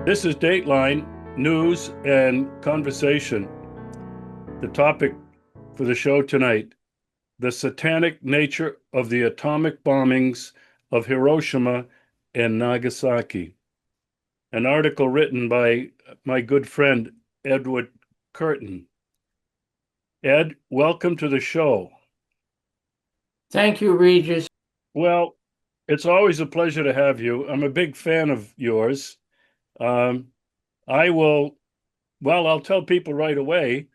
This is Dateline News and Conversation. The topic for the show tonight: the satanic nature of the atomic bombings of Hiroshima and Nagasaki. An article written by my good friend Edward Curtin. Ed, welcome to the show. Thank you, Regis. Well, it's always a pleasure to have you. I'm a big fan of yours. Um, I will I'll tell people right away.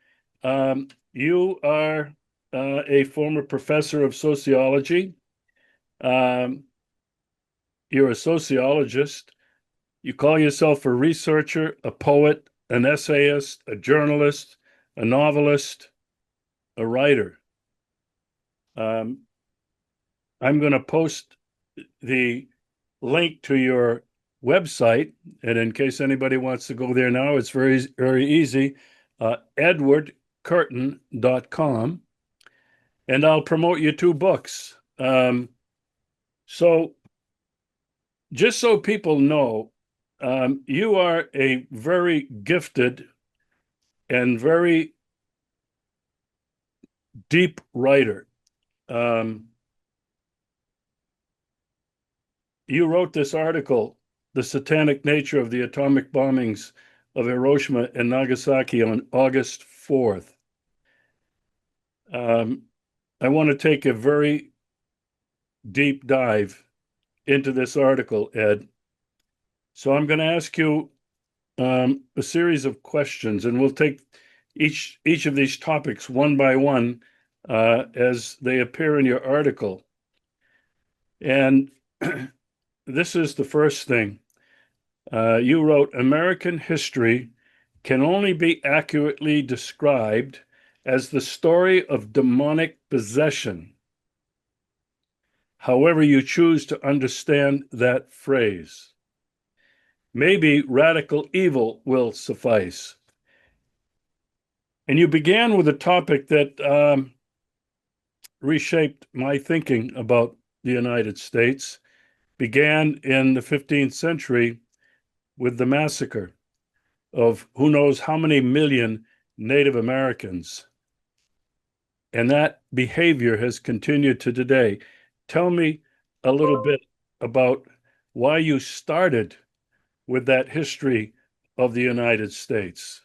You are a former professor of sociology. Um, you're a sociologist. You call yourself a researcher, a poet, an essayist, a journalist, a novelist, a writer. Um, I'm going to post the link to your website. And in case anybody wants to go there now, it's very, very easy. edwardcurtin.com. And I'll promote your two books. So, just so people know, you are a very gifted and very deep writer. Um, you wrote this article, The Satanic Nature of the Atomic Bombings of Hiroshima and Nagasaki, on August 4th. I want to take a very deep dive into this article, Ed. So I'm going to ask you a series of questions, and we'll take each of these topics one by one as they appear in your article. And this is the first thing. You wrote, American history can only be accurately described as the story of demonic possession, however you choose to understand that phrase. Maybe radical evil will suffice. And you began with a topic that reshaped my thinking about the United States, began in the 15th century with the massacre of who knows how many million Native Americans. And that behavior has continued to today. Tell me a little bit about why you started with that history of the United States.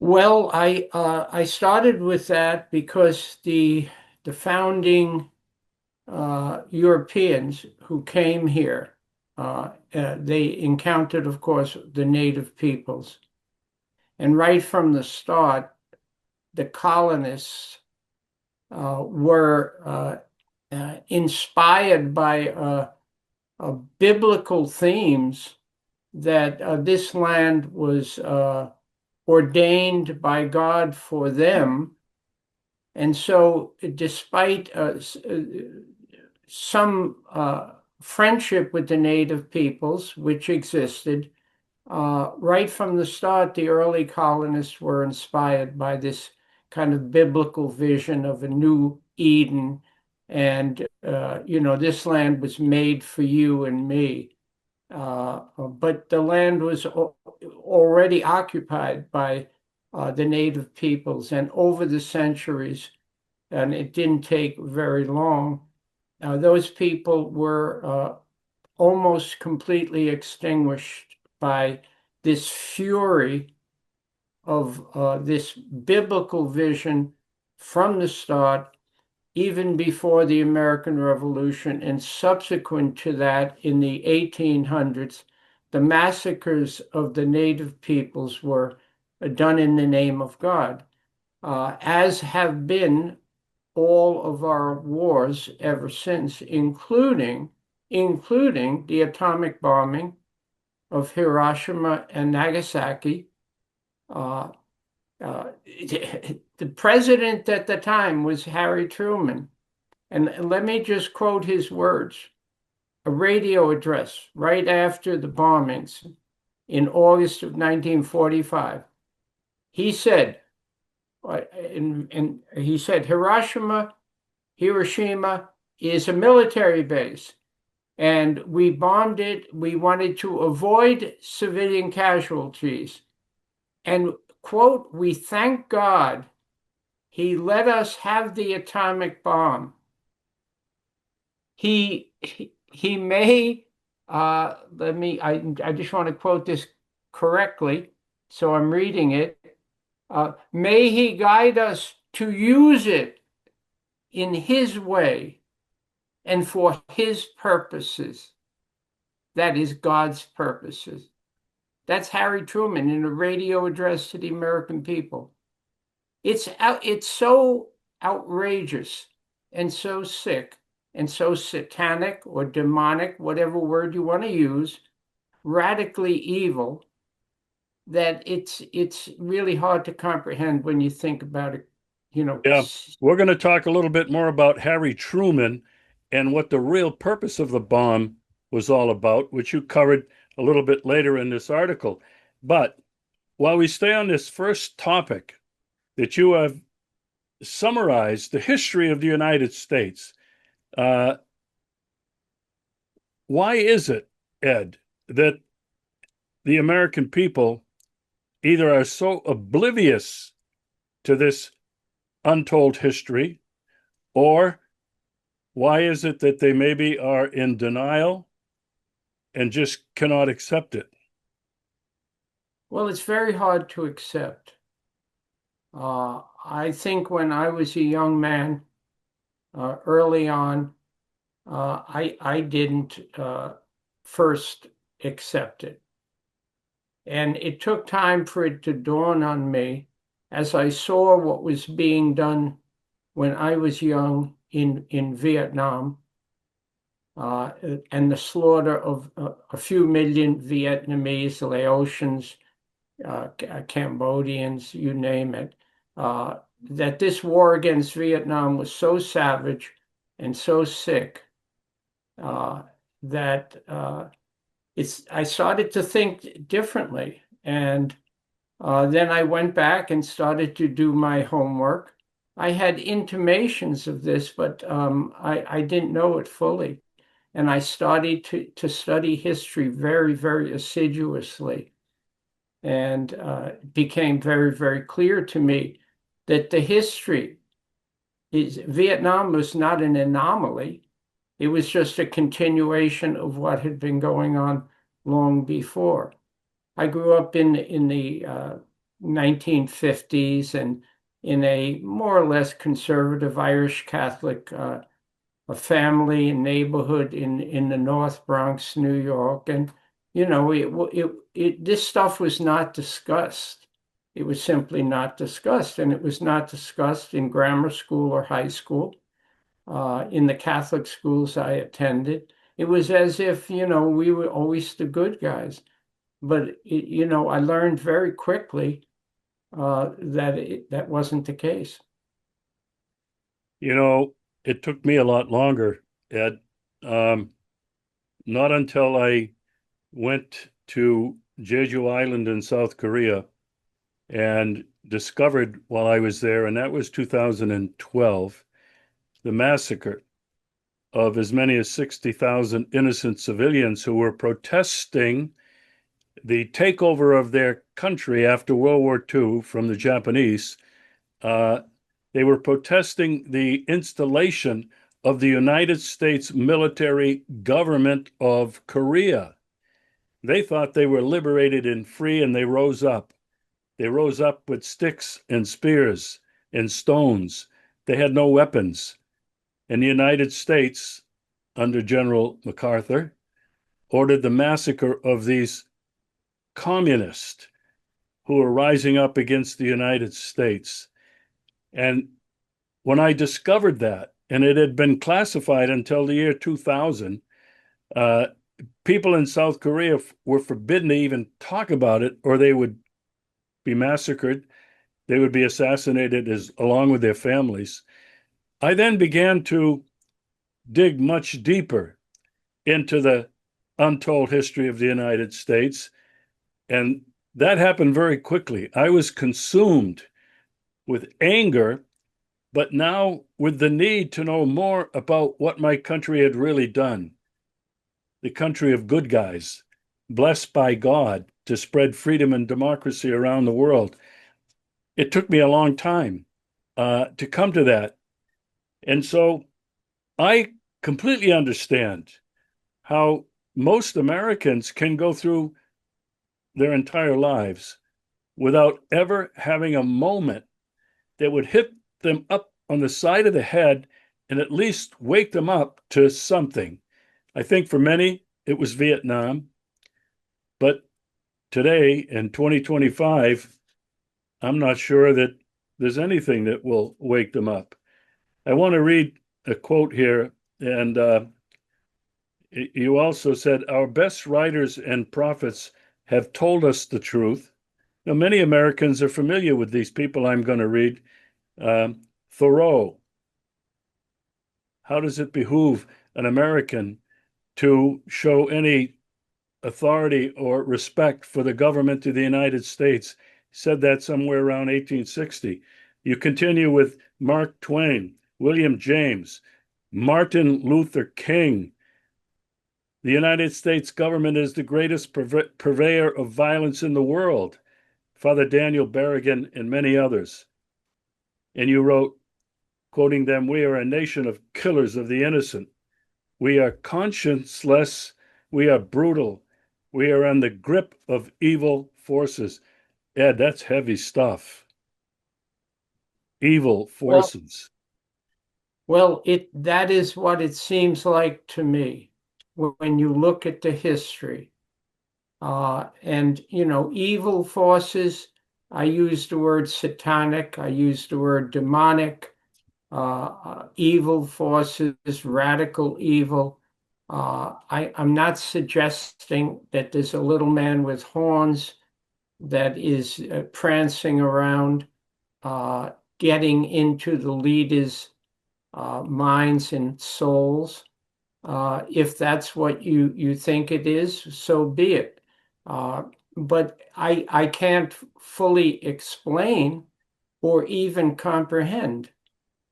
Well, I started with that because the founding Europeans who came here, they encountered, of course, the native peoples, and right from the start, the colonists were inspired by biblical themes that this land was ordained by God for them. And so, despite some friendship with the native peoples, which existed, right from the start, the early colonists were inspired by this kind of biblical vision of a new Eden. And, this land was made for you and me. But the land was already occupied by the native peoples, and over the centuries, and it didn't take very long, those people were almost completely extinguished by this fury of this biblical vision from the start, even before the American Revolution, and subsequent to that in the 1800s, the massacres of the native peoples were done in the name of God, as have been all of our wars ever since, including the atomic bombing of Hiroshima and Nagasaki. Uh, the president at the time was Harry Truman. And let me just quote his words: a radio address right after the bombings in August of 1945. He said, Hiroshima is a military base. and we bombed it. We wanted to avoid civilian casualties. And, quote, we thank God he let us have the atomic bomb. He may, I just want to quote this correctly, so I'm reading it. May he guide us to use it in his way and for his purposes. That is God's purposes. That's Harry Truman in a radio address to the American people. It's so outrageous and so sick and so satanic or demonic, whatever word you want to use, radically evil, that it's really hard to comprehend when you think about it, you know. Yeah, we're going to talk a little bit more about Harry Truman and what the real purpose of the bomb was all about, which you covered a little bit later in this article. But while we stay on this first topic, that you have summarized the history of the United States, uh, why is it, Ed, that the American people either are so oblivious to this untold history, or why is it that they maybe are in denial and just cannot accept it? Well, it's very hard to accept. I think when I was a young man, early on, I didn't first accept it. And it took time for it to dawn on me as I saw what was being done when I was young in Vietnam, uh, and the slaughter of a few million Vietnamese, Laotians, Cambodians, you name it, that this war against Vietnam was so savage and so sick, uh, that I started to think differently. And then I went back and started to do my homework. I had intimations of this, but I didn't know it fully. And I started to study history very, very assiduously. And it became very, very clear to me that the history is Vietnam was not an anomaly. It was just a continuation of what had been going on long before. I grew up in the 1950s and in a more or less conservative Irish Catholic a family and neighborhood in the North Bronx, New York, and you know this stuff was not discussed. It was simply not discussed, and it was not discussed in grammar school or high school. In the Catholic schools I attended, it was as if, we were always the good guys. But I learned very quickly that wasn't the case. You know, it took me a lot longer, Ed. Um, Not until I went to Jeju Island in South Korea and discovered while I was there, and that was 2012, the massacre of as many as 60,000 innocent civilians who were protesting the takeover of their country after World War II from the Japanese. Uh, they were protesting the installation of the United States military government of Korea. They thought they were liberated and free, and they rose up. They rose up with sticks and spears and stones. They had no weapons. And the United States, under General MacArthur, ordered the massacre of these communists who were rising up against the United States. And when I discovered that, and it had been classified until the year 2000, uh, people in South Korea were forbidden to even talk about it, or they would be massacred. They would be assassinated along with their families. I then began to dig much deeper into the untold history of the United States. And that happened very quickly. I was consumed with anger, but now with the need to know more about what my country had really done. the country of good guys, blessed by God to spread freedom and democracy around the world. It took me a long time to come to that. And so I completely understand how most Americans can go through their entire lives without ever having a moment that would hit them up on the side of the head and at least wake them up to something. I think for many, it was Vietnam. But today in 2025, I'm not sure that there's anything that will wake them up. I want to read a quote here. And you also said, our best writers and prophets have told us the truth. Now, many Americans are familiar with these people I'm going to read. Thoreau. How does it behoove an American to show any authority or respect for the government of the United States? Said that somewhere around 1860. You continue with Mark Twain, William James, Martin Luther King. The United States government is the greatest purveyor of violence in the world. Father Daniel Berrigan and many others. And you wrote, quoting them, we are a nation of killers of the innocent. We are conscienceless. We are brutal. We are in the grip of evil forces. Ed, that's heavy stuff. Evil Well, forces. it that is what it seems like to me when you look at the history. And evil forces, I use the word satanic, I use the word demonic, evil forces, radical evil. I'm not suggesting that there's a little man with horns that is prancing around, getting into the leaders' minds and souls. If that's what you think it is, so be it. Uh, but I can't fully explain or even comprehend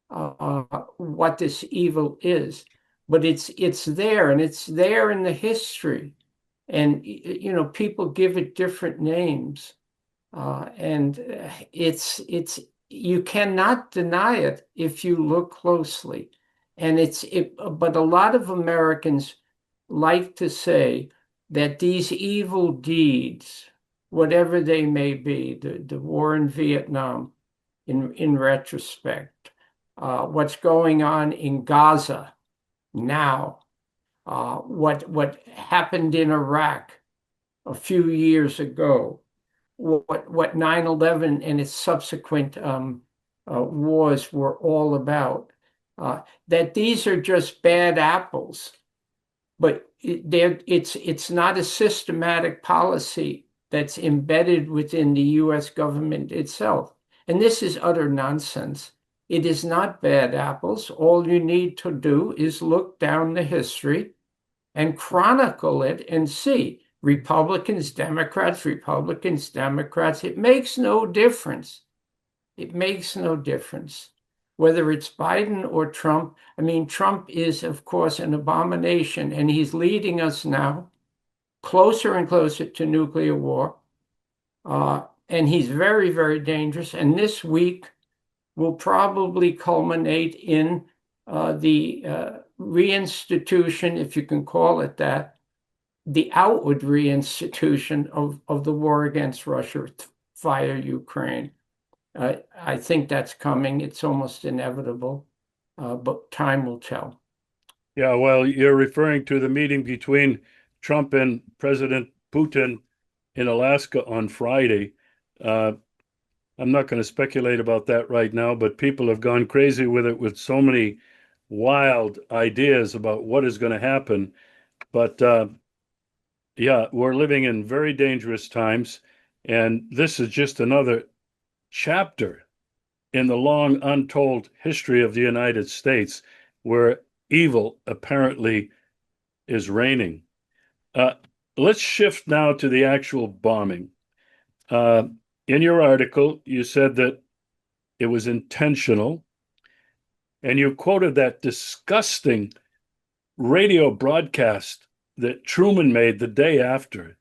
what this evil is. But it's there, and it's there in the history, and people give it different names, and it's you cannot deny it if you look closely. And but a lot of Americans like to say that these evil deeds, whatever they may be, the war in Vietnam, in retrospect, what's going on in Gaza now, what happened in Iraq a few years ago, what 9/11 and its subsequent wars were all about, that these are just bad apples, but it's not a systematic policy that's embedded within the U.S. government itself. And this is utter nonsense. It is not bad apples. All you need to do is look down the history and chronicle it and see Republicans, Democrats, Republicans, Democrats. It makes no difference. It makes no difference whether it's Biden or Trump. I mean, Trump is, of course, an abomination, and he's leading us now closer and closer to nuclear war. And he's very, very dangerous. And this week will probably culminate in the reinstitution, if you can call it that, the outward reinstitution of the war against Russia via Ukraine. I think that's coming. It's almost inevitable, but time will tell. Yeah, well, you're referring to the meeting between Trump and President Putin in Alaska on Friday. Uh, I'm not going to speculate about that right now, but people have gone crazy with it with so many wild ideas about what is going to happen. But yeah, we're living in very dangerous times. And this is just another chapter in the long untold history of the United States where evil apparently is reigning. Uh, let's shift now to the actual bombing. Uh, in your article, you said that it was intentional, and you quoted that disgusting radio broadcast that Truman made the day after,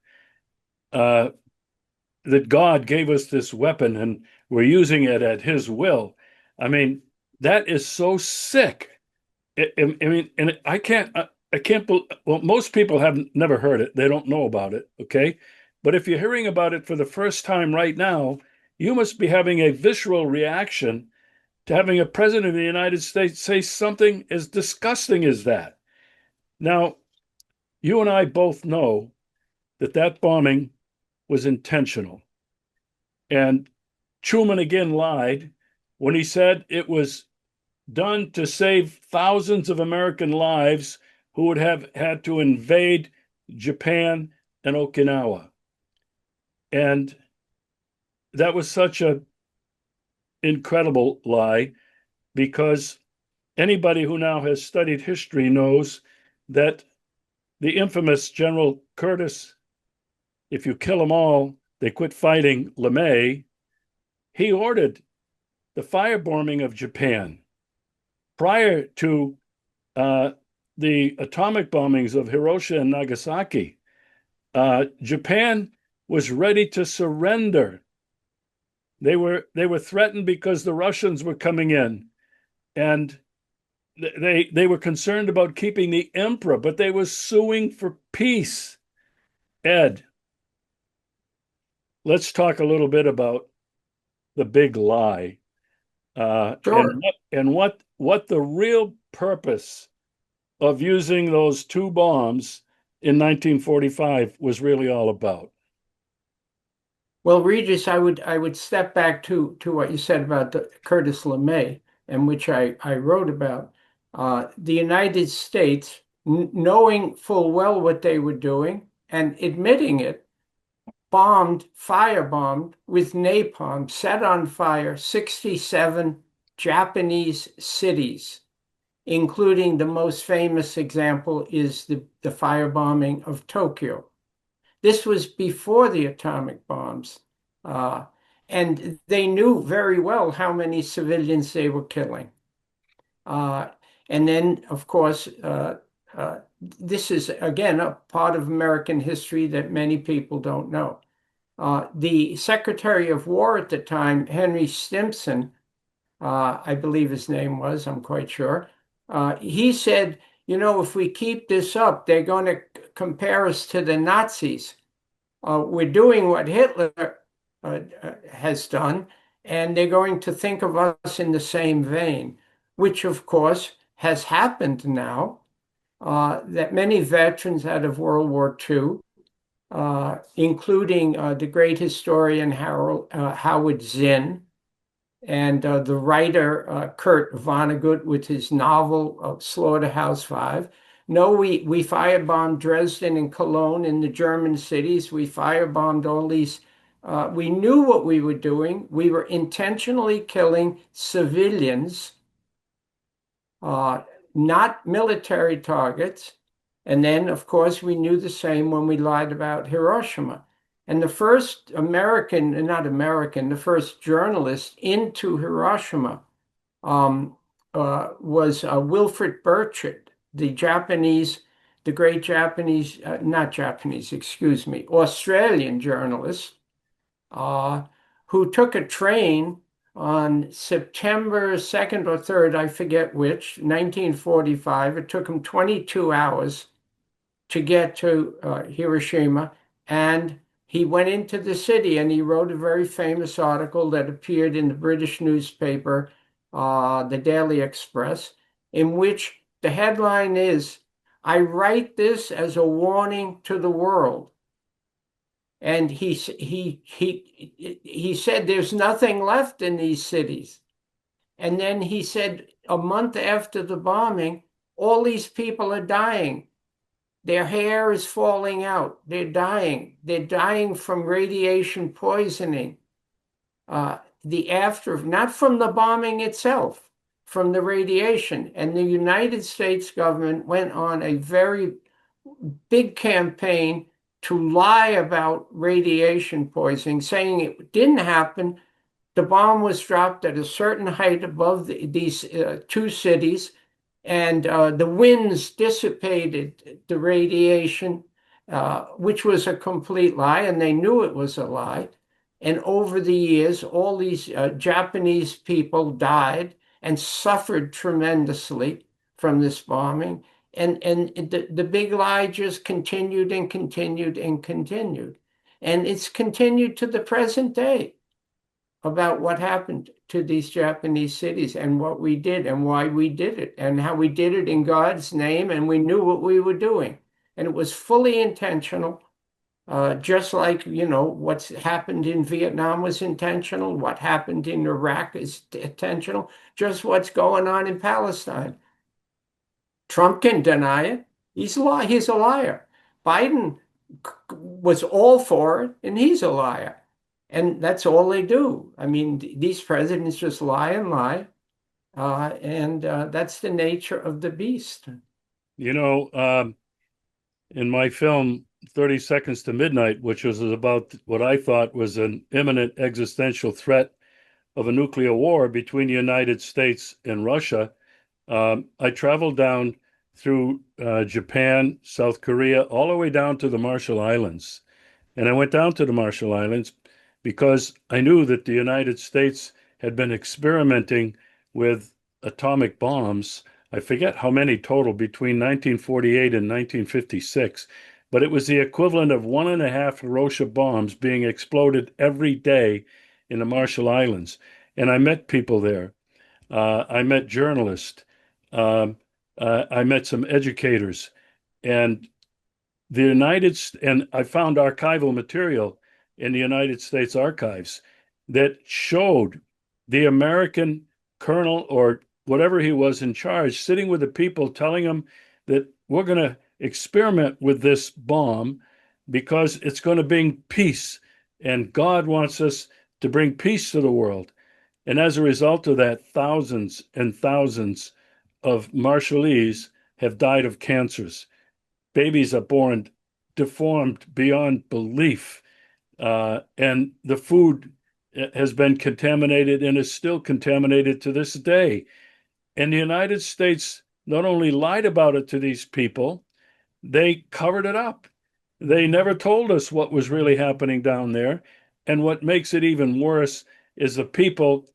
uh, that God gave us this weapon and we're using it at his will. I mean, that is so sick. I mean, and I can't, well, most people have never heard it. They don't know about it. Okay. But if you're hearing about it for the first time right now, you must be having a visceral reaction to having a president of the United States say something as disgusting as that. Now, you and I both know that that bombing was intentional. And Truman again lied when he said it was done to save thousands of American lives who would have had to invade Japan and Okinawa. And that was such an incredible lie because anybody who now has studied history knows that the infamous General Curtis, if you kill them all, they quit fighting LeMay, he ordered the firebombing of Japan prior to uh, the atomic bombings of Hiroshima and Nagasaki. Japan was ready to surrender. They were threatened because the Russians were coming in, and they were concerned about keeping the emperor, but they were suing for peace. Ed, let's talk a little bit about the big lie, Sure. and what the real purpose of using those two bombs in 1945 was really all about. Well, Regis, I would step back to what you said about Curtis LeMay, and which I wrote about. The United States, knowing full well what they were doing and admitting it, firebombed with napalm, set on fire 67 Japanese cities, including the most famous example is the firebombing of Tokyo. This was before the atomic bombs. Uh, and they knew very well how many civilians they were killing. Uh, and then, of course, this is, again, a part of American history that many people don't know. The Secretary of War at the time, Henry Stimson, I believe his name was, I'm quite sure, he said, if we keep this up, they're going to compare us to the Nazis. We're doing what Hitler has done, and they're going to think of us in the same vein, which, of course, has happened now. That many veterans out of World War II, including the great historian Howard Zinn, and the writer Kurt Vonnegut with his novel Slaughterhouse-Five. No, we firebombed Dresden and Cologne in the German cities. We firebombed all these. We knew what we were doing. We were intentionally killing civilians, uh, not military targets. And then, of course, we knew the same when we lied about Hiroshima. And the first not American, the first journalist into Hiroshima was Wilfred Burchett, the great Japanese, not Japanese, excuse me, Australian journalist, uh, who took a train on September 2nd or 3rd, I forget which, 1945. It took him 22 hours to get to Hiroshima, and he went into the city and he wrote a very famous article that appeared in the British newspaper, the Daily Express, in which the headline is, "I write this as a warning to the world." And he said there's nothing left in these cities. And then he said a month after the bombing, all these people are dying. Their hair is falling out. They're dying. They're dying from radiation poisoning. Not from the bombing itself, from the radiation. And the United States government went on a very big campaign to lie about radiation poisoning, saying it didn't happen. The bomb was dropped at a certain height above these two cities. and the winds dissipated the radiation, which was a complete lie, and they knew it was a lie. And over the years, all these Japanese people died and suffered tremendously from this bombing. And the big lie just continued and continued and continued. And it's continued to the present day about what happened to these Japanese cities and what we did and why we did it and how we did it in God's name, and we knew what we were doing. And it was fully intentional, just like, what's happened in Vietnam was intentional, what happened in Iraq is intentional, just what's going on in Palestine. Trump can deny it. He's a liar. Biden was all for it, and he's a liar. And that's all they do. I mean, these presidents just lie and lie. And that's the nature of the beast. You know, in my film 30 Seconds to Midnight, which was about what I thought was an imminent existential threat of a nuclear war between the United States and Russia, I traveled down through Japan, South Korea, all the way down to the Marshall Islands. And I went down to the Marshall Islands because I knew that the United States had been experimenting with atomic bombs. I forget how many total between 1948 and 1956, but it was the equivalent of 1.5 Hiroshima bombs being exploded every day in the Marshall Islands. And I met people there. I met journalists. Um, I met some educators. And and I found archival material in the United States archives that showed the American colonel or whatever he was in charge sitting with the people telling them that we're going to experiment with this bomb because it's going to bring peace and God wants us to bring peace to the world. And as a result of that, thousands and thousands of Marshallese have died of cancers. Babies are born deformed beyond belief. And the food has been contaminated and is still contaminated to this day. And the United States not only lied about it to these people, they covered it up. They never told us what was really happening down there. And what makes it even worse is the people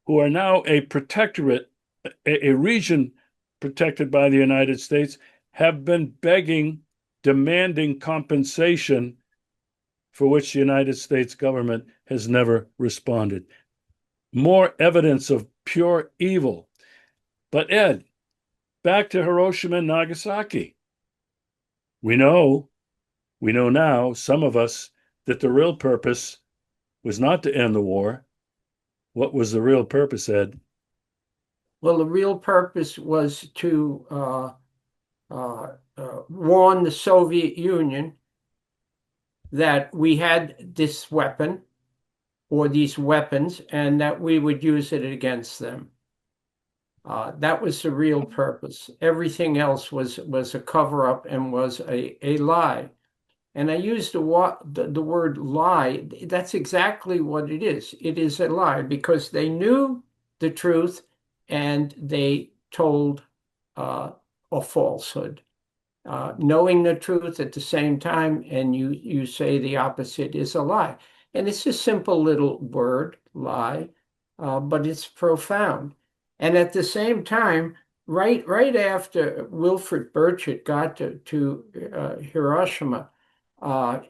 who are now a protectorate, a region protected by the United States, have been begging, demanding compensation for which the United States government has never responded. More evidence of pure evil. But Ed, back to Hiroshima and Nagasaki. We know, we know now, some of us, that the real purpose was not to end the war. What was the real purpose, Ed? Well, the real purpose was to warn the Soviet Union that we had this weapon or these weapons and that we would use it against them. That was the real purpose. Everything else was a cover up and was a lie. And I used the word lie. That's exactly what it is. It is a lie because they knew the truth and they told a falsehood. Knowing the truth at the same time, and you say the opposite is a lie. And it's a simple little word, lie, but it's profound. And at the same time, right after Wilfred Burchett got to Hiroshima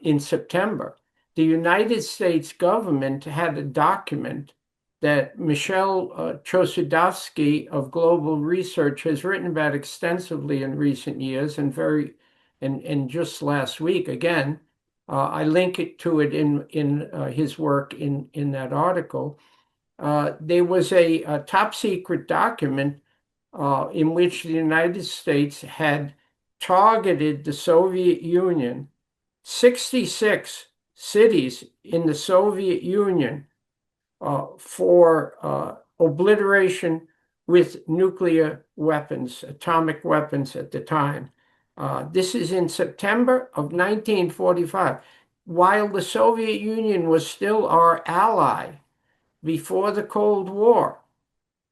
in September, the United States government had a document that Michelle Chossudovsky of Global Research has written about extensively in recent years and just last week again. I link it to it in his work in that article. There was a top secret document in which the United States had targeted the Soviet Union, 66 cities in the Soviet Union for obliteration with nuclear weapons, atomic weapons at the time. This is in September of 1945, while the Soviet Union was still our ally before the Cold War.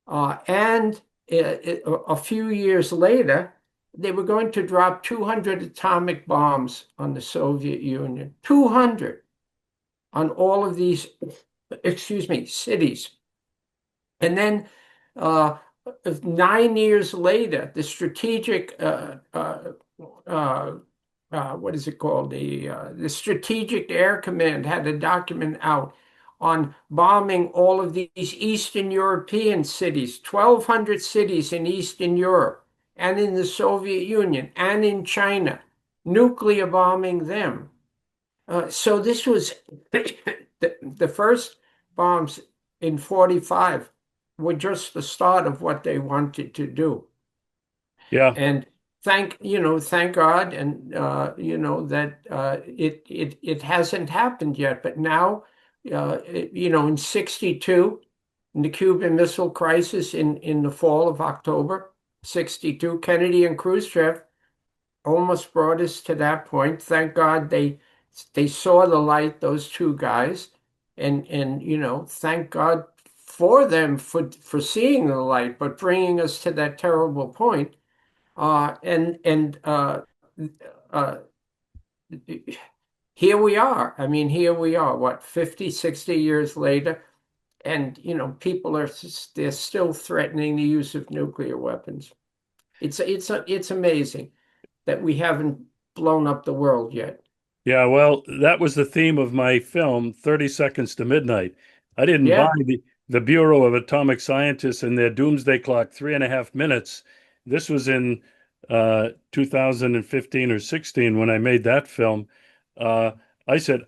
And a few years later, they were going to drop 200 atomic bombs on the Soviet Union, 200 on all of these, excuse me, cities. And then uh, 9 years later, the strategic, uh, what is it called? The Strategic Air Command had a document out on bombing all of these Eastern European cities, 1,200 cities in Eastern Europe and in the Soviet Union and in China, nuclear bombing them. So this was the first bombs in 45 were just the start of what they wanted to do. Yeah. And thank God, and that it hasn't happened yet. But now, in '62, in the Cuban Missile Crisis in the fall of October '62, Kennedy and Khrushchev almost brought us to that point. Thank God they saw the light, those two guys, and thank God for them for seeing the light, but bringing us to that terrible point. And uh, here we are. I mean, here we are, what, 50, 60 years later, and people they're still threatening the use of nuclear weapons. It's amazing that we haven't blown up the world yet. Yeah, well, that was the theme of my film, 30 Seconds to Midnight. I didn't buy Yeah, the Bureau of Atomic Scientists and their doomsday clock 3.5 minutes. This was in 2015 or 16 when I made that film. Uh, I said,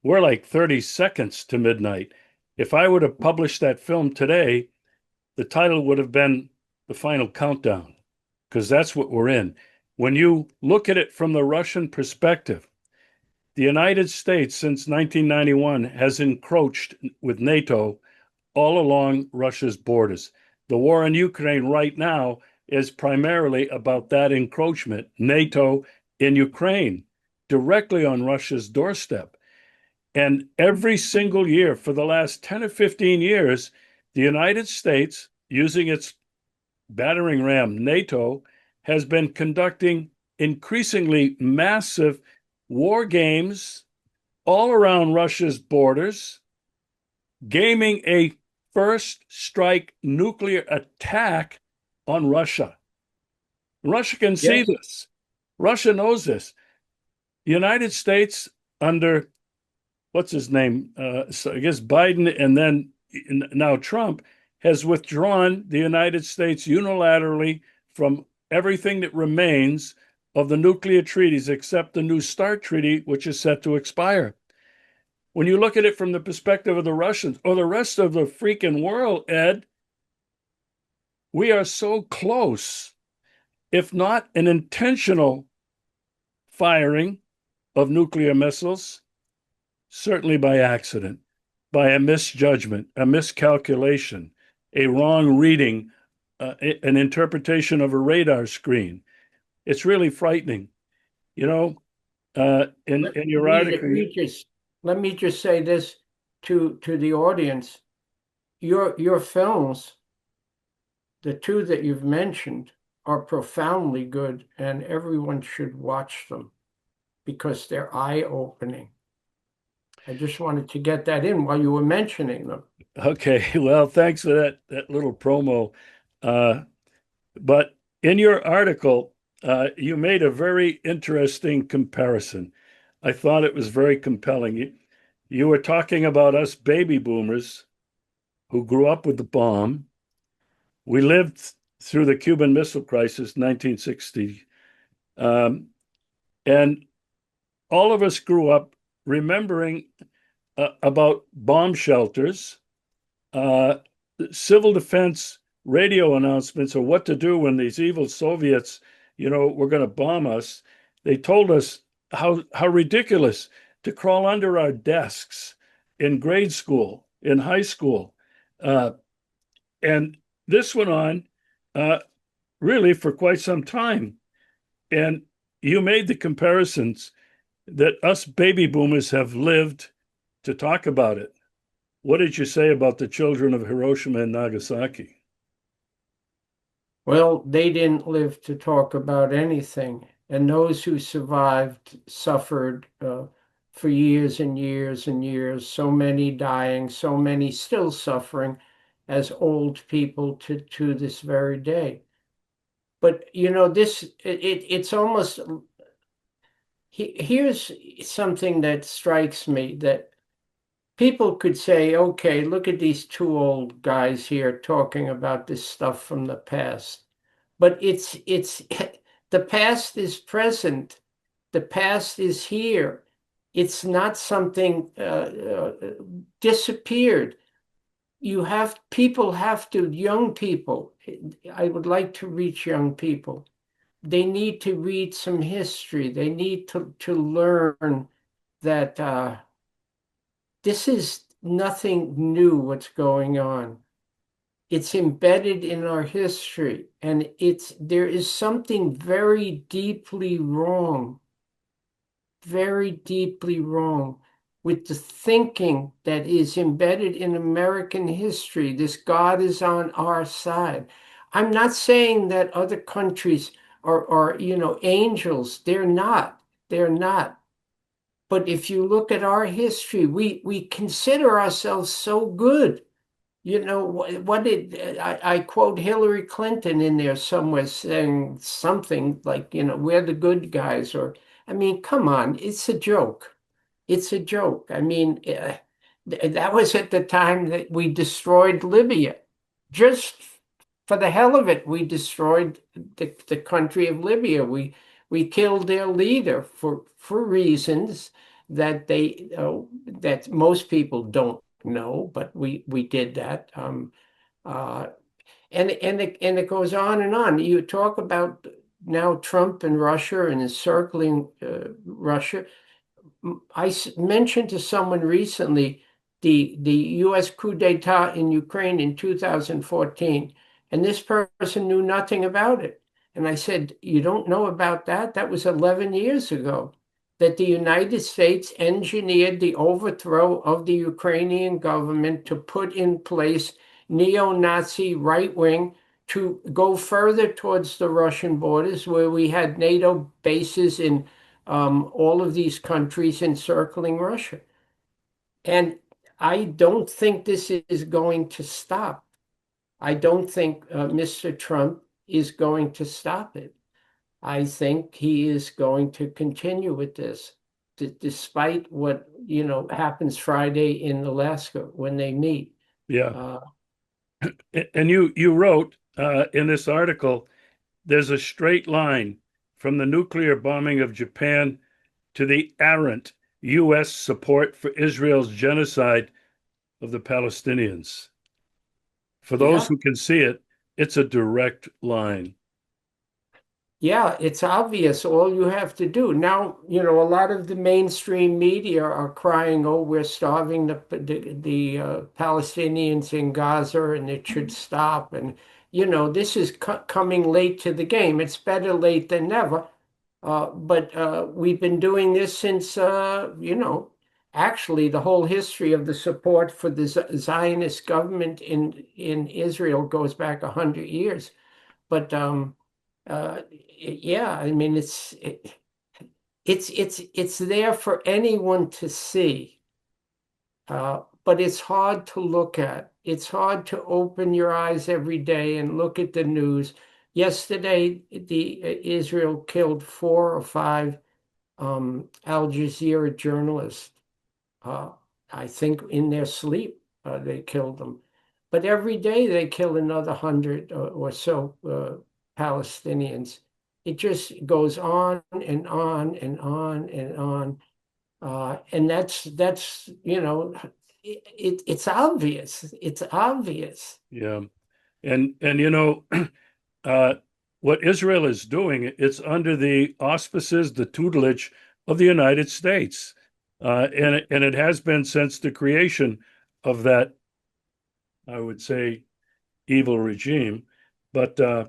we're like 30 seconds to midnight. If I would have published that film today, the title would have been The Final Countdown, because that's what we're in. When you look at it from the Russian perspective, the United States since 1991 has encroached with NATO all along Russia's borders. The war in Ukraine right now is primarily about that encroachment, NATO in Ukraine, directly on Russia's doorstep. And every single year for the last 10 or 15 years, the United States, using its battering ram NATO, has been conducting increasingly massive war games all around Russia's borders, gaming a first strike nuclear attack on Russia. Russia can see yes, this. Russia knows this. The United States, under what's his name? So I guess Biden and then now Trump, has withdrawn the United States unilaterally from everything that remains of the nuclear treaties except the New START treaty, which is set to expire. When you look at it from the perspective of the Russians or the rest of the freaking world, Ed, we are so close, if not an intentional firing of nuclear missiles, certainly by accident, by a misjudgment, a miscalculation, a wrong reading, an interpretation of a radar screen. It's really frightening. You know, in your article, Regis, let me just say this to the audience. Your films, the two that you've mentioned, are profoundly good, and everyone should watch them because they're eye-opening. I just wanted to get that in while you were mentioning them. okay, well, thanks for that little promo. Uh, but in your article, you made a very interesting comparison. I thought it was very compelling. You were talking about us baby boomers who grew up with the bomb. We lived through the Cuban Missile Crisis, 1960, and all of us grew up remembering about bomb shelters, uh, civil defense radio announcements of what to do when these evil Soviets, were going to bomb us. They told us how ridiculous to crawl under our desks in grade school, in high school, uh, and this went on uh, really for quite some time. And you made the comparisons that us baby boomers have lived to talk about it. What did you say about the children of Hiroshima and Nagasaki? Well, they didn't live to talk about anything. And those who survived suffered for years and years and years, so many dying, so many still suffering as old people to this very day. But it's almost here's something that strikes me that people could say, okay, look at these two old guys here talking about this stuff from the past. But it's the past is present. The past is here. It's not something disappeared. People have to, young people, I would like to reach young people. They need to read some history. They need to learn that this is nothing new what's going on. It's embedded in our history, and there is something very deeply wrong with the thinking that is embedded in American history. This God is on our side. I'm not saying that other countries are angels. They're not. They're not. But if you look at our history, we consider ourselves so good. What did I quote Hillary Clinton in there somewhere saying something like, we're the good guys, or I mean, come on, it's a joke. It's a joke. I mean, that was at the time that we destroyed Libya. Just for the hell of it, we destroyed the country of Libya. We killed their leader for reasons that most people don't know, but we did that. Uh, and it goes on and on. You talk about now Trump and Russia and encircling Russia. I mentioned to someone recently the U.S. coup d'etat in Ukraine in 2014, and this person knew nothing about it. And I said, "You don't know about that? That was 11 years ago, that the United States engineered the overthrow of the Ukrainian government to put in place neo-Nazi right wing to go further towards the Russian borders, where we had NATO bases in all of these countries encircling Russia. And I don't think this is going to stop. I don't think Mr. Trump is going to stop it. I think he is going to continue with this, despite what happens Friday in Alaska when they meet. Yeah. Uh, And you wrote in this article, there's a straight line from the nuclear bombing of Japan to the errant U.S. support for Israel's genocide of the Palestinians. For those yeah, who can see it, it's a direct line. Yeah, it's obvious. All you have to do now, a lot of the mainstream media are crying, "Oh, we're starving the Palestinians in Gaza, and it should stop." And this is coming late to the game. It's better late than never. But we've been doing this since, actually, the whole history of the support for the Zionist government in Israel goes back 100 years. But yeah, I mean, it's there for anyone to see, but it's hard to look at. It's hard to open your eyes every day and look at the news. Yesterday, the Israel killed 4 or 5 Al Jazeera journalists. Uh, I think in their sleep, they killed them. But every day they kill another 100 or so Palestinians. It just goes on and on and on and on. And that's it's obvious. It's obvious. Yeah. And uh, what Israel is doing, it's under the auspices, the tutelage of the United States. And it has been since the creation of that, I would say, evil regime. But uh,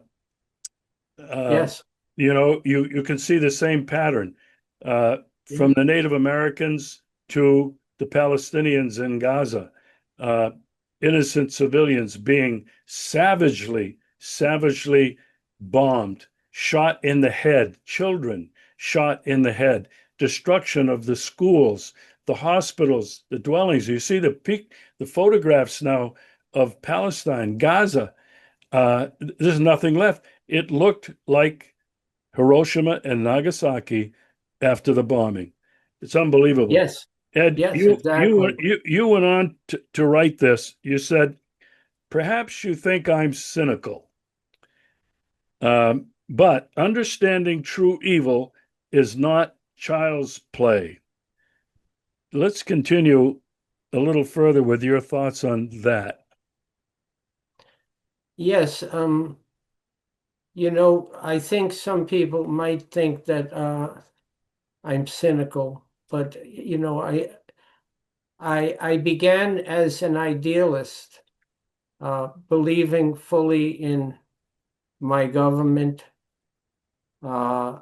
Yes. you can see the same pattern from the Native Americans to the Palestinians in Gaza, uh, innocent civilians being savagely bombed, shot in the head, children shot in the head, destruction of the schools, the hospitals, the dwellings. You see the photographs now of Palestine, Gaza. There's nothing left. It looked like Hiroshima and Nagasaki after the bombing. It's unbelievable. Yes, Ed, yes, exactly. you went on to write this. You said, perhaps you think I'm cynical, but understanding true evil is not child's play. Let's continue a little further with your thoughts on that. Yes, I think some people might think that I'm cynical, but I began as an idealist, believing fully in my government. Uh,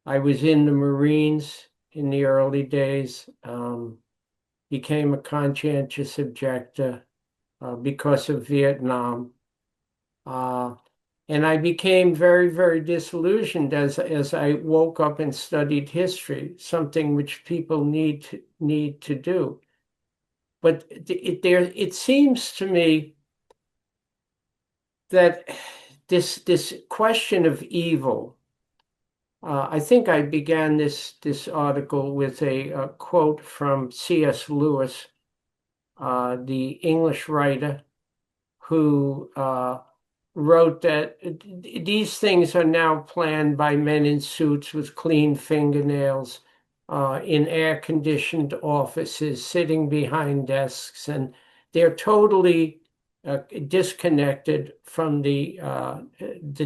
I was in the Marines in the early days, became a conscientious objector because of Vietnam. Uh, and I became very, very disillusioned as I woke up and studied history, something which people need to do. But it seems to me that this question of evil. I think I began this article with a quote from C.S. Lewis, the English writer who wrote that these things are now planned by men in suits with clean fingernails in air-conditioned offices, sitting behind desks, and they're totally disconnected from the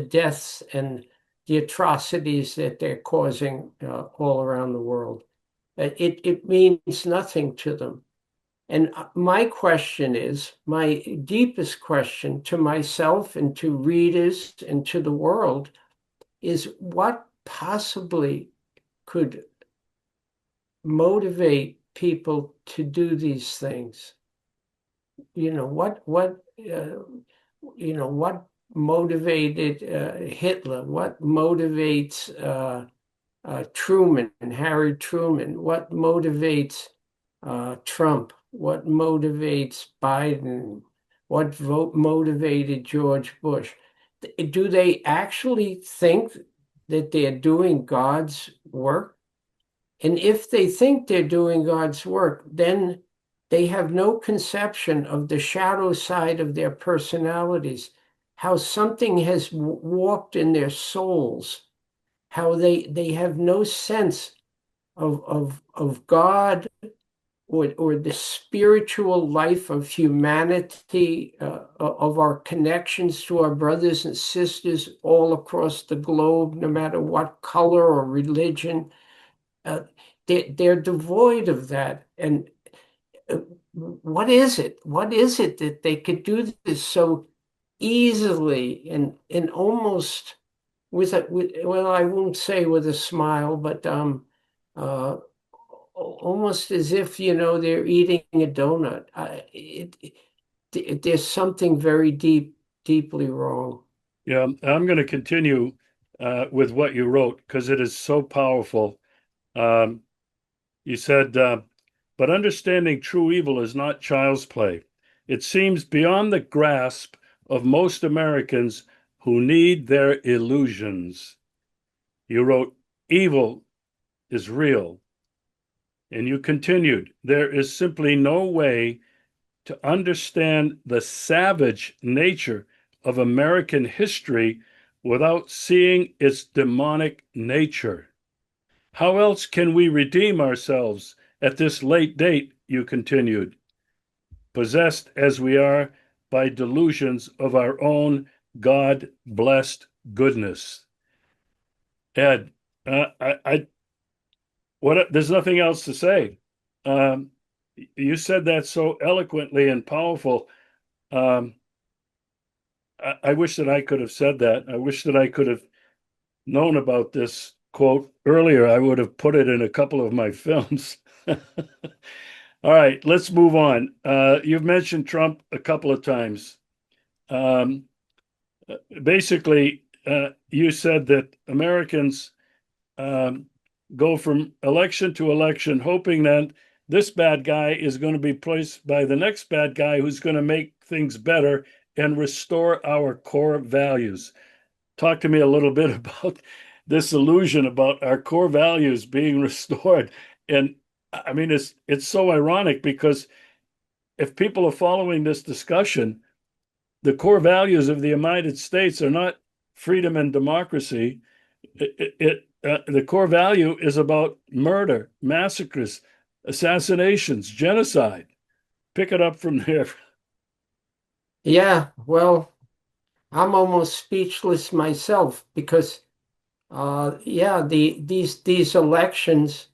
deaths and the atrocities that they're causing all around the world. It means nothing to them. And my question is, my deepest question to myself and to readers and to the world is what possibly could motivate people to do these things? What motivated Hitler? What motivates Truman and Harry Truman? What motivates Trump? What motivates Biden? What motivated George Bush? Do they actually think that they're doing God's work? And if they think they're doing God's work, then they have no conception of the shadow side of their personalities, how something has warped in their souls, how they have no sense of God or the spiritual life of humanity, of our connections to our brothers and sisters all across the globe, no matter what color or religion. Uh, they're devoid of that. And what is it? What is it that they could do this so easily and almost well, I won't say with a smile, but uh, almost as if they're eating a donut. There's something very deeply wrong. Yeah, I'm going to continue with what you wrote because it is so powerful. Um, you said, but understanding true evil is not child's play. It seems beyond the grasp of most Americans who need their illusions. You wrote, evil is real. And you continued, there is simply no way to understand the savage nature of American history without seeing its demonic nature. How else can we redeem ourselves at this late date? You continued, possessed as we are by delusions of our own God blessed goodness. Ed, what? There's nothing else to say. Um, you said that so eloquently and powerful. Um, I wish that I could have said that. I wish that I could have known about this quote earlier. I would have put it in a couple of my films. All right, let's move on. You've mentioned Trump a couple of times. Um, Basically, you said that Americans um, go from election to election, hoping that this bad guy is going to be placed by the next bad guy who's going to make things better and restore our core values. Talk to me a little bit about this illusion about our core values being restored. And I mean, it's so ironic because if people are following this discussion, the core values of the United States are not freedom and democracy. The core value is about murder, massacres, assassinations, genocide. Pick it up from there. Yeah, well, I'm almost speechless myself because yeah, these elections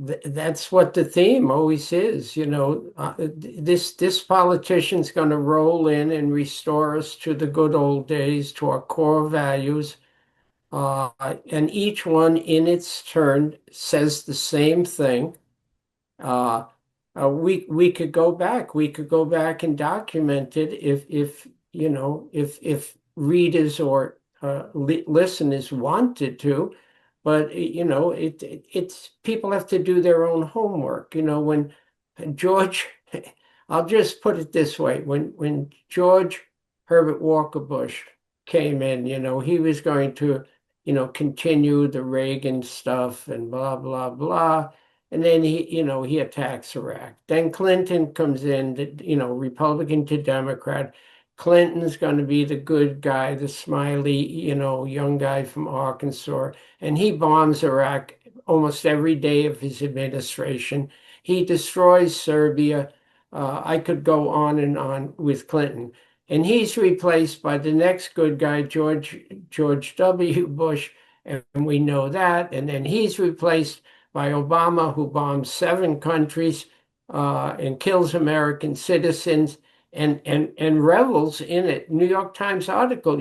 that's what the theme always is, this politician's going to roll in and restore us to the good old days, to our core values. And each one in its turn says the same thing. Uh, we could go back. We could go back and document it if readers or listeners wanted to. But it's people have to do their own homework. When George, I'll just put it this way: when George Herbert Walker Bush came in, he was going to, continue the Reagan stuff and blah blah blah. And then he attacks Iraq. Then Clinton comes in, Republican to Democrat. Clinton's going to be the good guy, the smiley, young guy from Arkansas. And he bombs Iraq almost every day of his administration. He destroys Serbia. I could go on and on with Clinton. And he's replaced by the next good guy, George W. Bush. And we know that. And then he's replaced by Obama, who bombs 7 countries and kills American citizens and revels in it. New York Times article,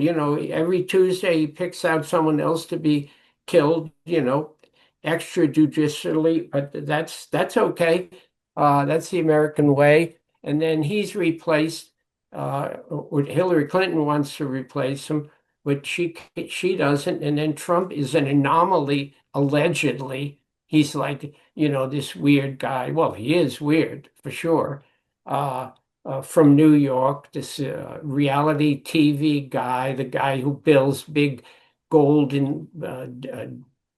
every Tuesday he picks out someone else to be killed, extrajudicially, but that's okay. That's the American way. And then he's replaced. Hillary Clinton wants to replace him, but she doesn't. And then Trump is an anomaly, allegedly. He's like, this weird guy. Well, he is weird for sure. From New York, this reality TV guy, the guy who builds big golden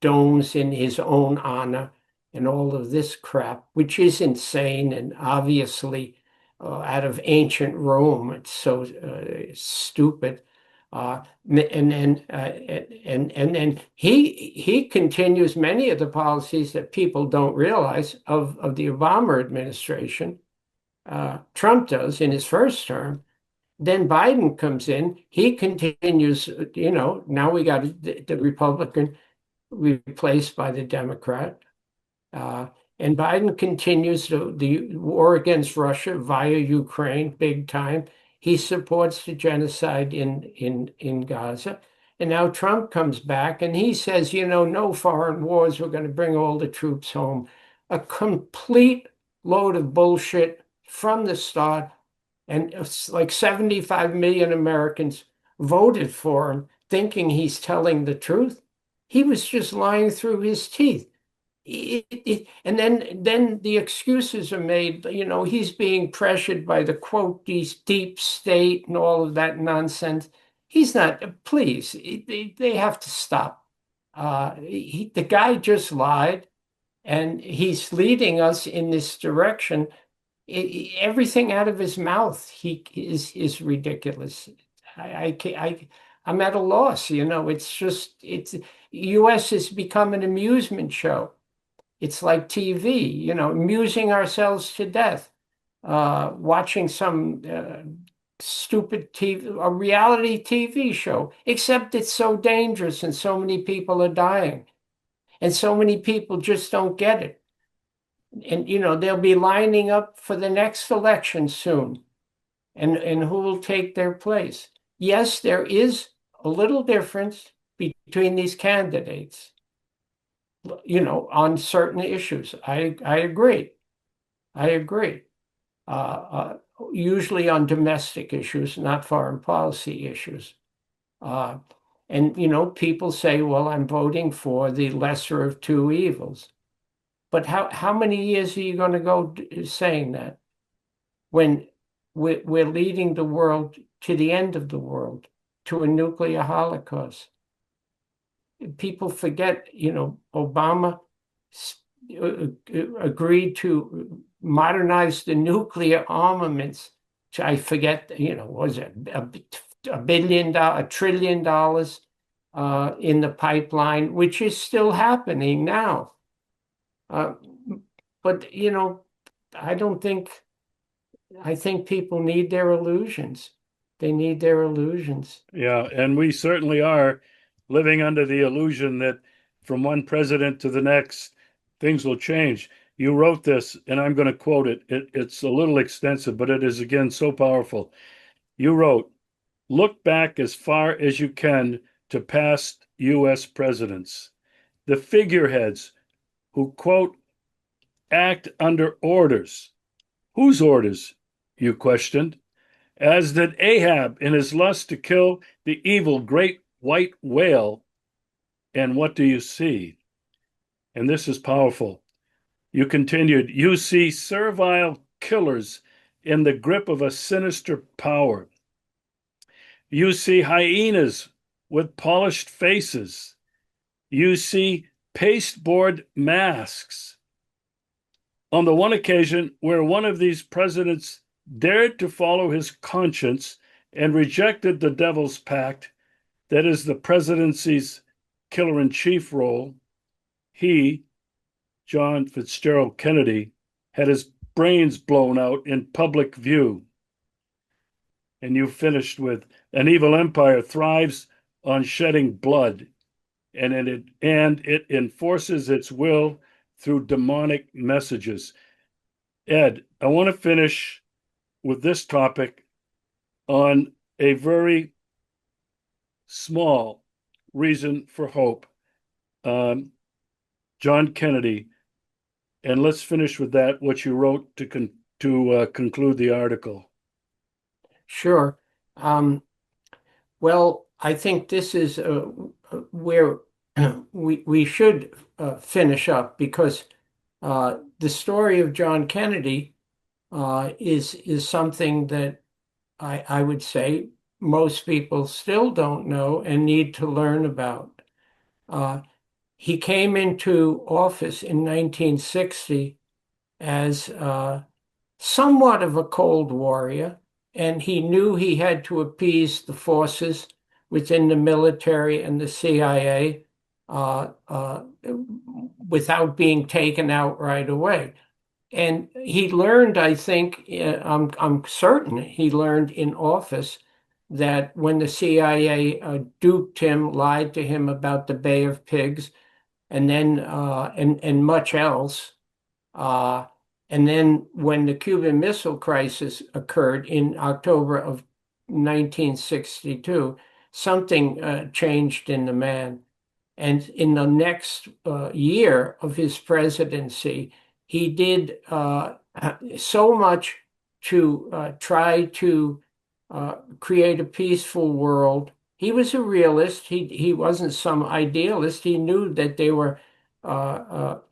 domes in his own honor and all of this crap, which is insane and obviously out of ancient Rome. It's so stupid. And then he continues many of the policies that people don't realize of the Obama administration. Trump does in his first term. Then Biden comes in. He continues. Now we got the Republican replaced by the Democrat. Uh, and Biden continues the war against Russia via Ukraine, big time. He supports the genocide in Gaza. And now Trump comes back and he says, no foreign wars, we're going to bring all the troops home. A complete load of bullshit from the start. And it's like 75 million Americans voted for him, thinking he's telling the truth. He was just lying through his teeth. And then the excuses are made, he's being pressured by the quote, these deep state and all of that nonsense. He's not, please, they have to stop. The guy just lied and he's leading us in this direction. Everything out of his mouth is ridiculous. I'm at a loss, it's US has become an amusement show. It's like TV, amusing ourselves to death, watching some stupid a reality TV show, except it's so dangerous and so many people are dying and so many people just don't get it. And, they'll be lining up for the next election soon and who will take their place. Yes, there is a little difference between these candidates, on certain issues. I agree. I agree. Uh, Usually on domestic issues, not foreign policy issues. Uh, and, you know, people say, well, I'm voting for the lesser of two evils. But how many years are you going to go saying that when we're leading the world to the end of the world, to a nuclear holocaust? People forget, you know, Obama agreed to modernize the nuclear armaments. I forget, you know, was it $1 trillion in the pipeline, which is still happening now. Uh, but, you know, I don't think, I think people need their illusions. They need their illusions. Yeah, and we certainly are living under the illusion that from one president to the next, things will change. You wrote this, and I'm going to quote it. It's a little extensive, but it is again so powerful. You wrote, look back as far as you can to past US presidents, the figureheads who, quote, act under orders. Whose orders? You questioned. As did Ahab in his lust to kill the evil great white whale. And what do you see? And this is powerful. You continued, you see servile killers in the grip of a sinister power. You see hyenas with polished faces. You see pasteboard masks. On the one occasion where one of these presidents dared to follow his conscience and rejected the devil's pact, that is the presidency's killer in chief role, he, John Fitzgerald Kennedy, had his brains blown out in public view. And you finished with an evil empire thrives on shedding blood, and it enforces its will through demonic messages. Ed, I want to finish with this topic on a very small reason for hope. John Kennedy, and let's finish with that. What you wrote to conclude the article. Sure. Well, I think this is where we should finish up because the story of John Kennedy is something that I would say most people still don't know and need to learn about. Uh, he came into office in 1960 as somewhat of a Cold Warrior, and he knew he had to appease the forces within the military and the CIA without being taken out right away. And he learned, I think, I'm certain he learned in office that when the CIA duped him, lied to him about the Bay of Pigs, and then and much else. Uh, and then when the Cuban Missile Crisis occurred in October of 1962, something changed in the man. And in the next year of his presidency, he did so much to try to create a peaceful world. He was a realist. He wasn't some idealist. He knew that there were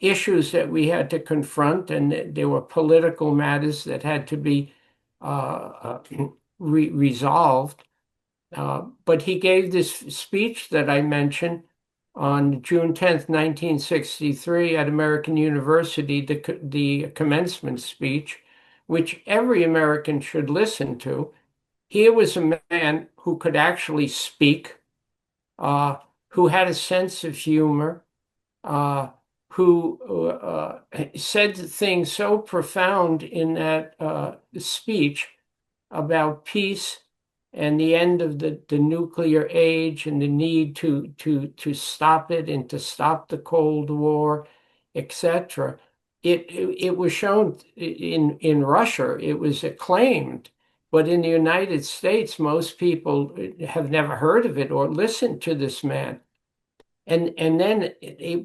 issues that we had to confront, and there were political matters that had to be resolved. But he gave this speech that I mentioned on June 10th, 1963, at American University, the commencement speech, which every American should listen to. Here was a man who could actually speak, who had a sense of humor, uh, who said things so profound in that speech about peace and the end of the nuclear age and the need to stop it and to stop the Cold War, etc. It was shown in Russia. It was acclaimed. But in the United States, most people have never heard of it or listened to this man. And then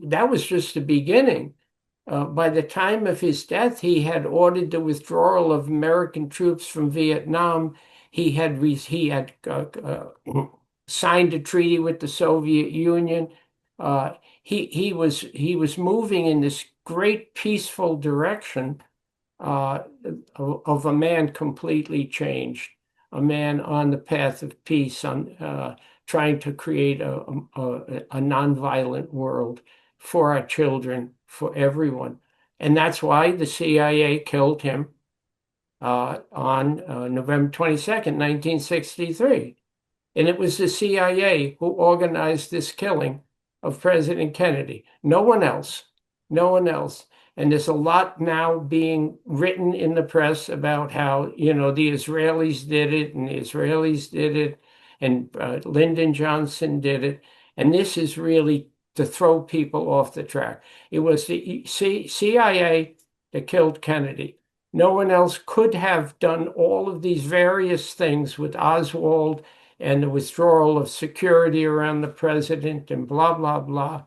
that was just the beginning. By the time of his death, he had ordered the withdrawal of American troops from Vietnam. He had signed a treaty with the Soviet Union. He was moving in this great peaceful direction uh, of a man completely changed, a man on the path of peace, on trying to create a nonviolent world for our children, for everyone. And that's why the CIA killed him on November 22nd, 1963. And it was the CIA who organized this killing of President Kennedy. No one else. No one else. And there's a lot now being written in the press about how, the Israelis did it and the Israelis did it and Lyndon Johnson did it. And this is really to throw people off the track. It was the CIA that killed Kennedy. No one else could have done all of these various things with Oswald and the withdrawal of security around the president and blah, blah, blah.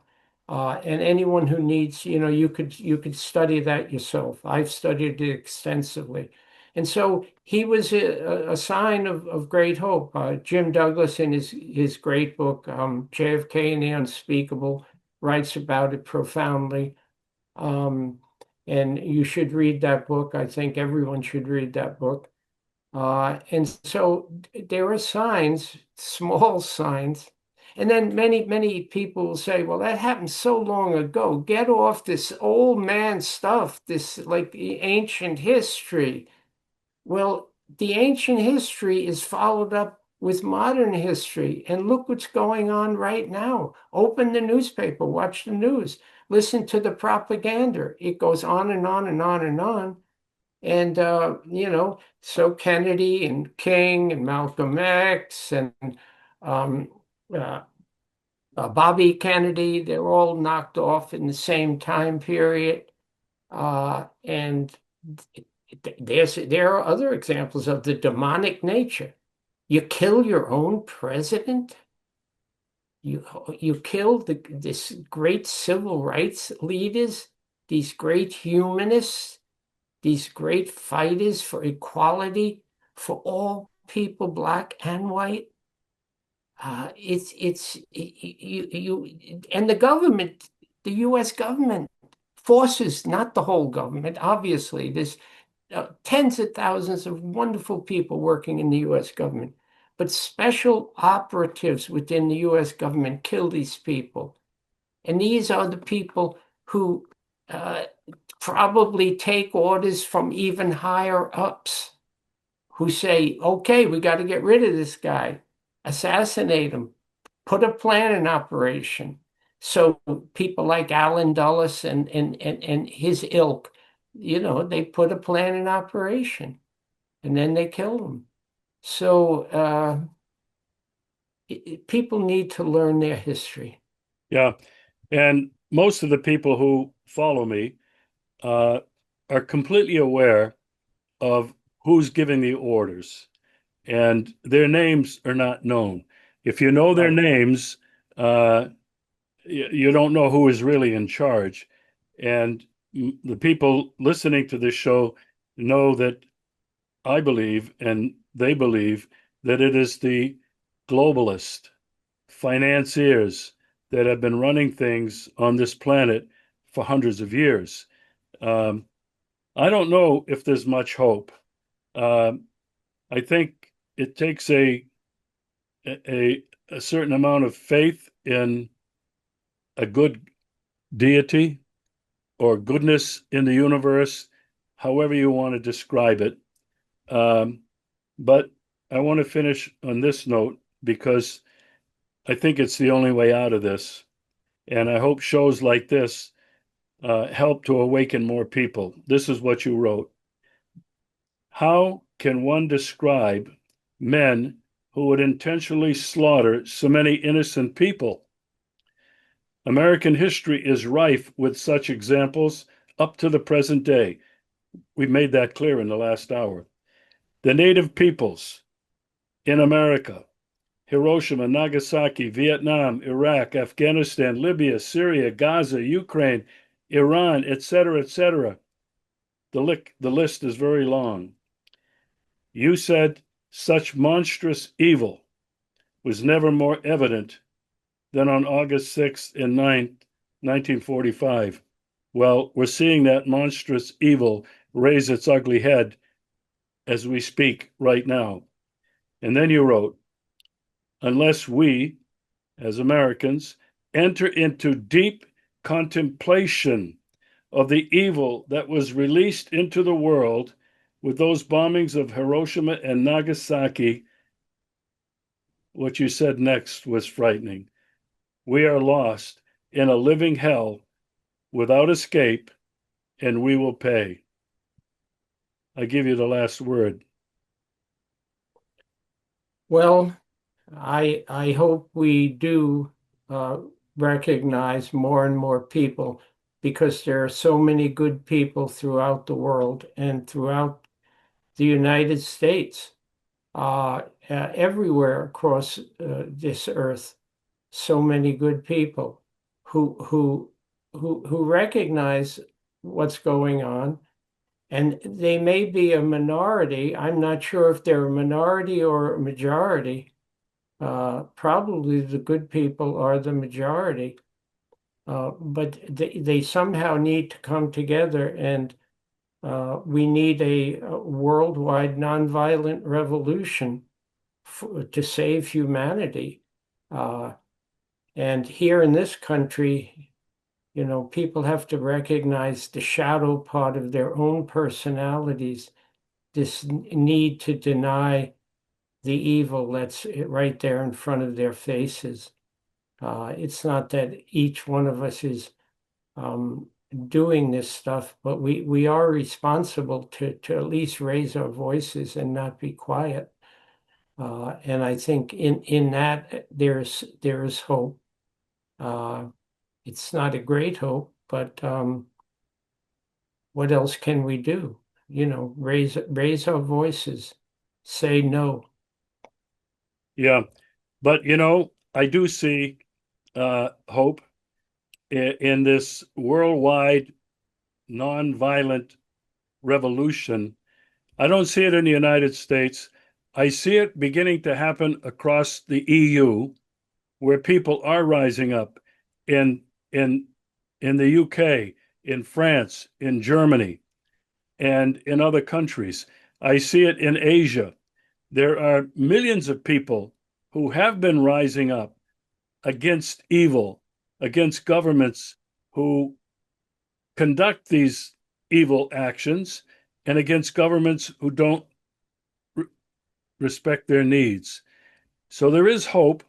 And anyone who needs, you could study that yourself. I've studied it extensively. And so he was a sign of great hope. Jim Douglas, in his great book, JFK and the Unspeakable, writes about it profoundly. Um, and you should read that book. I think everyone should read that book. And so there are signs, small signs. And then many people will say, well, that happened so long ago. Get off this old man stuff, this like the ancient history. Well, the ancient history is followed up with modern history. And look what's going on right now. Open the newspaper, watch the news, listen to the propaganda. It goes on and on and on and on. And, so Kennedy and King and Malcolm X and um, uh, Bobby Kennedy, they're all knocked off in the same time period. And there are other examples of the demonic nature. You kill your own president. You kill this great civil rights leaders, these great humanists, these great fighters for equality for all people, black and white. It's and the government, the U.S. government forces, not the whole government, obviously. There's tens of thousands of wonderful people working in the U.S. government, but special operatives within the U.S. government kill these people. And these are the people who uh, probably take orders from even higher ups who say, okay, we got to get rid of this guy, assassinate him, put a plan in operation. So people like Alan Dulles and his ilk, they put a plan in operation and then they killed him. So people need to learn their history. Yeah. And most of the people who follow me uh, are completely aware of who's giving the orders, and their names are not known. If you know their Right. names, uh, you don't know who is really in charge. And the people listening to this show know that I believe, and they believe, that it is the globalist financiers that have been running things on this planet for hundreds of years. Um, I don't know if there's much hope. Um, I think it takes a a certain amount of faith in a good deity or goodness in the universe, however you want to describe it. Um, but I want to finish on this note because I think it's the only way out of this. And I hope shows like this help to awaken more people. This is what you wrote. How can one describe men who would intentionally slaughter so many innocent people? American history is rife with such examples up to the present day. We made that clear in the last hour. The native peoples in America, Hiroshima, Nagasaki, Vietnam, Iraq, Afghanistan, Libya, Syria, Gaza, Ukraine, Iran, etc., etc. The list is very long. You said such monstrous evil was never more evident than on August 6th and 9th, 1945. Well, we're seeing that monstrous evil raise its ugly head as we speak right now. And then you wrote, unless we, as Americans, enter into deep contemplation of the evil that was released into the world with those bombings of Hiroshima and Nagasaki, what you said next was frightening. We are lost in a living hell without escape, and we will pay. I give you the last word. Well, I hope we do uh, recognize more and more people because there are so many good people throughout the world and throughout the United States, everywhere across this earth. So many good people who who who recognize what's going on, and they may be a minority. I'm not sure if they're a minority or a majority. Probably the good people are the majority, but they somehow need to come together, and we need a worldwide nonviolent revolution to save humanity. Uh, and here in this country, people have to recognize the shadow part of their own personalities, this need to deny the evil that's right there in front of their faces. It's not that each one of us is um, doing this stuff, but we are responsible to at least raise our voices and not be quiet. And I think in that there is hope. Uh, it's not a great hope, but what else can we do? Raise our voices, say no. Yeah, but I do see hope in this worldwide nonviolent revolution. I don't see it in the United States. I see it beginning to happen across the EU, where people are rising up in in in the UK, in France, in Germany, and in other countries. I see it in Asia. There are millions of people who have been rising up against evil, against governments who conduct these evil actions, and against governments who don't respect their needs. So there is hope.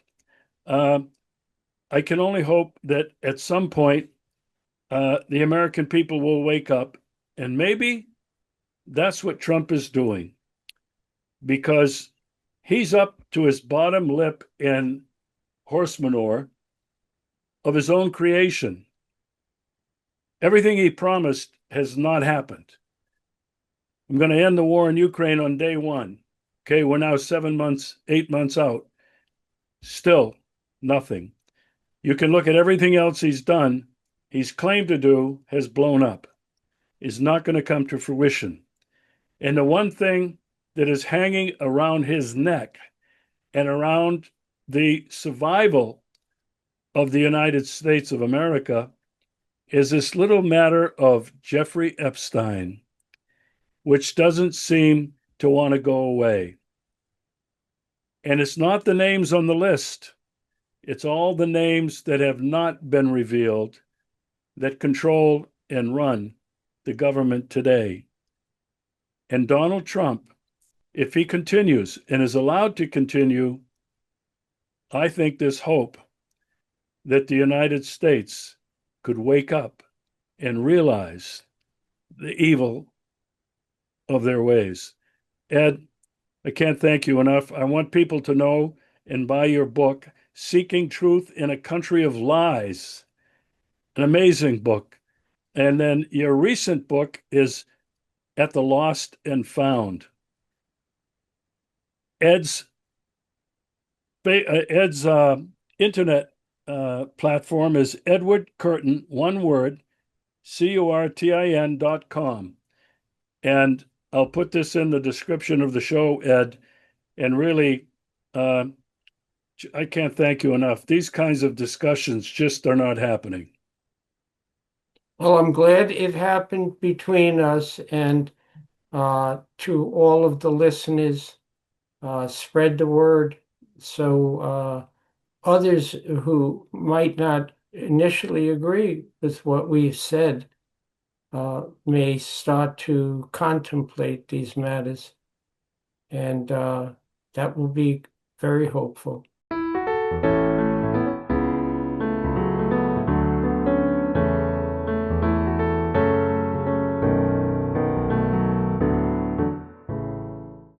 Uh, I can only hope that at some point the American people will wake up, and maybe that's what Trump is doing, because he's up to his bottom lip in horse manure of his own creation. Everything he promised has not happened. I'm going to end the war in Ukraine on day one. Okay, we're now 7 months, 8 months out. Still nothing. You can look at everything else he's done, he's claimed to do, has blown up, is not going to come to fruition. And the one thing that is hanging around his neck and around the survival of the United States of America is this little matter of Jeffrey Epstein, which doesn't seem to want to go away. And it's not the names on the list, it's all the names that have not been revealed that control and run the government today. And Donald Trump, if he continues and is allowed to continue, I think there's hope that the United States could wake up and realize the evil of their ways. Ed, I can't thank you enough. I want people to know and buy your book, Seeking Truth in a Country of Lies. An amazing book. And then your recent book is At the Lost and Found. Ed's internet platform is Edward Curtin, one word, CURTIN.com. And I'll put this in the description of the show, Ed. And really, uh, I can't thank you enough. These kinds of discussions just are not happening. Well, I'm glad it happened between us, and to all of the listeners, spread the word so others who might not initially agree with what we've said may start to contemplate these matters, and that will be very hopeful.